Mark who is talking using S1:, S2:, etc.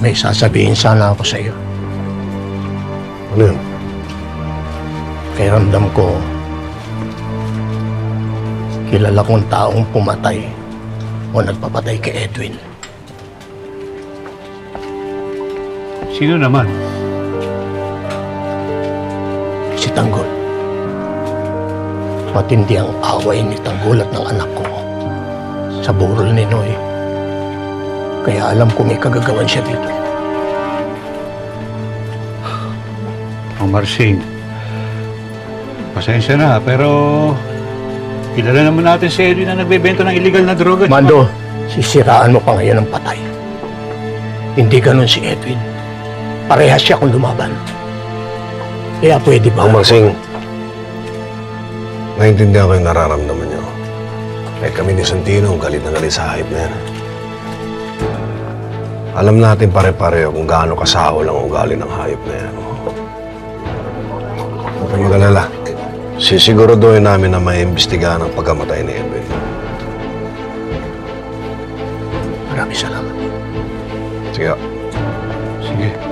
S1: May sasabihin sana ako sa iyo.
S2: Ano yun?
S1: Kaya ramdam ko, kilala kong taong pumatay o nagpapatay kay Edwin.
S3: Sino naman?
S1: Si Tanggol. Matindi ang away ni Tanggol at ng anak ko sa burol ni Noy. Kaya alam ko may kagagawan siya dito.
S3: Marsing, pasensya na, pero kilala naman natin si Edwin na nagbebenta ng illegal na droga.
S1: Mando, sisiraan mo pa ngayon ng patay. Hindi ganun si Edwin. Parehas siya kung lumaban. Kaya pwede ba?
S2: Marsing, naintindihan ko yung nararamdaman niyo. Eh kami ni Santino, galit na galit sa hype na yan. Alam natin pare-pareho kung gaano kasahol ang ugali ng hype na yan. Huwag kang mag-alala. Sisiguraduhin namin na may imbestigahan ang pagkamatay ni Edwin.
S1: Maraming salamat.
S2: Sige.
S3: Sige.